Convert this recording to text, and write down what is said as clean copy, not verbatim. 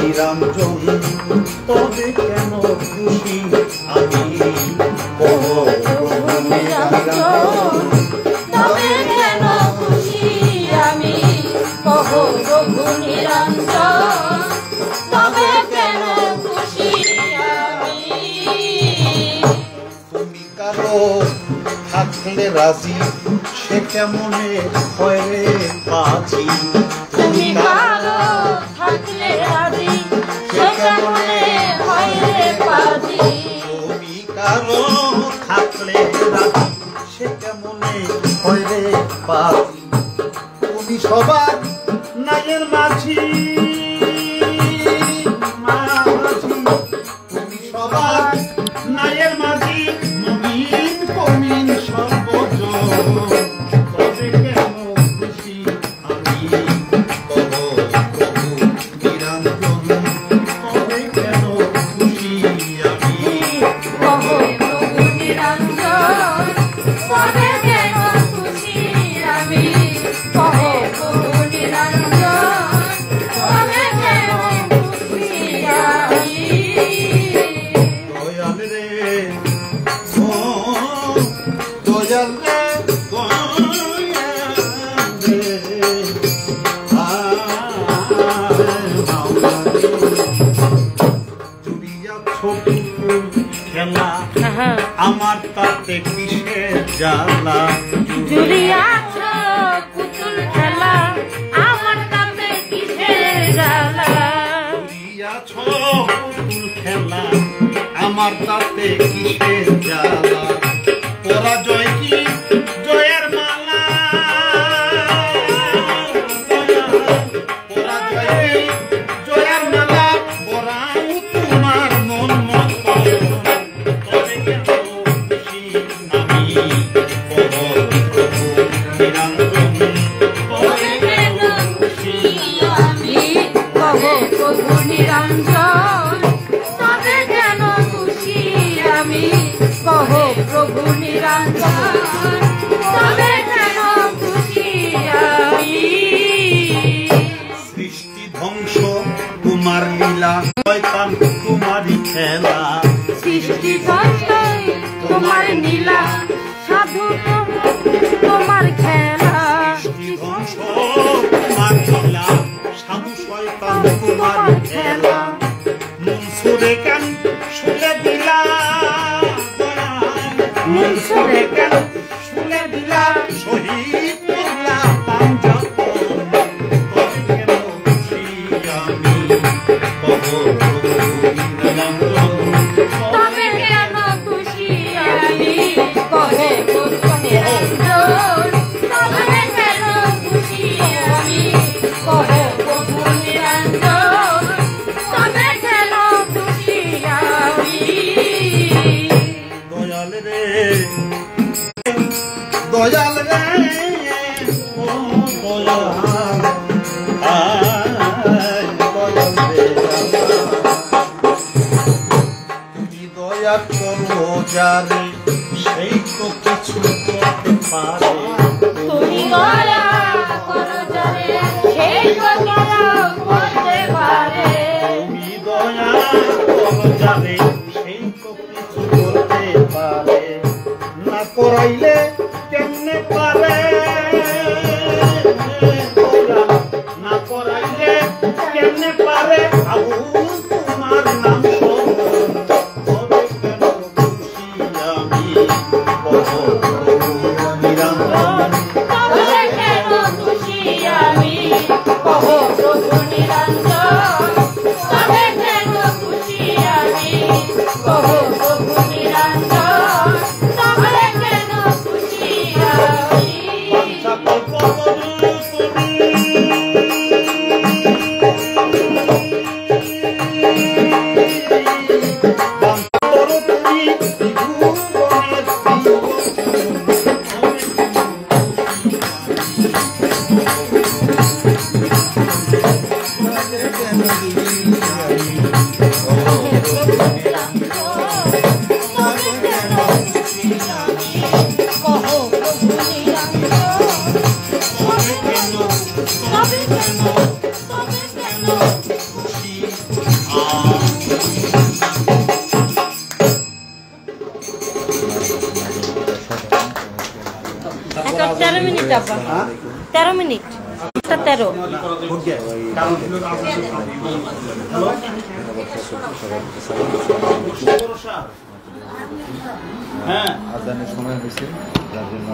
নিরঞ্জন তবে কেন খুশি আমি কহো প্রভু নিরঞ্জন তবে কেন খুশি আমি কহো প্রভু নিরঞ্জন তবে কেন খুশি আমি তুমি কারো থাকলে রাজি সে কেমনে হয় রে পাজি তুমি কারো থাকলে রাজি সে কেমনে হয় রে পাজি তুমি কারো থাকলে রাজি সে কেমনে হয় রে পাজি তুমি সবার নাইয়ের মাঝি তুমি সবার নাইয়ের মাঝি নবীন কমিন সর্বজ তবে কেন খুশি আমি কহো প্রভু নিরঞ্জন তবে কেন খুশি আমি কহো প্রভু নিরঞ্জন তবে কেন খুশি আমি কহো প্রভু নিরঞ্জন তবে কেন খুশি আমি দয়াল রে ও দয়াল রে খেলা আমার তাতে কিসের জ্বালা জুড়িয়াছ পুতুল খেলা আমার তাতে কিসের জ্বালা জুড়িয়াছ পুতুল খেলা আমার তাতে কিসের জ্বালা পরাজয় কি জয়ের মালা পরাজয় কি জয়ের মালা বরাও তোমার মন মতো তবে কেন খুশি আমি কহো প্রভু নিরঞ্জন তবে কেন খুশি আমি কহো প্রভু নিরঞ্জন তবে কেন খুশি আমি কহো প্রভু নিরঞ্জন তবে কেন খুশি আমি সৃষ্টি ধ্বংস তোমার লীলা শয়তান তোমারই খেলা সৃষ্টি ধ্বংসই তোমার নীলা সাধু তোমার খেলা সৃষ্টি ধ্বংস তোমার লীলা সাধু শয়তান তোমার খেলা মন সুরে কেন শুলে দিলা মন সুরে কেন শুলে দিলা শহীদ করলা পাঞ্জাতন তবে কেন খুশি আমি কহো প্রভু নিরঞ্জন তবে কেন খুশি আমি কহো প্রভু নিরঞ্জন তবে কেন খুশি আমি কহো প্রভু নিরঞ্জন তবে কেন খুশি আমি দয়াল রে দয়াল রে ও দয়াল আয় দয়াল রে তুমি দয়া করো যারে সেই তো কিছু করতে পারে তুমি দয়া করো যারে সেই তো দয়া করতে পারে তুমি দয়া করো যারে সেই তো কিছু করতে পারে না করাইলে কেমনে পারে না করাইলে কেমনে পারে আবুল তোমার নাম শোন তবে কেন খুশি আমি কহো প্রভু নিরঞ্জন তবে কেন খুশি আমি কহো প্রভু নিরঞ্জন তবে কেন খুশি আমি কহো প্রভু নিরঞ্জন তবে কেন খুশি আমি সকল কবর তুমি 13 মিনিট আব্বা 13 মিনিট 13 হ্যাঁ আজানের সময় হয়েছে যার জন্য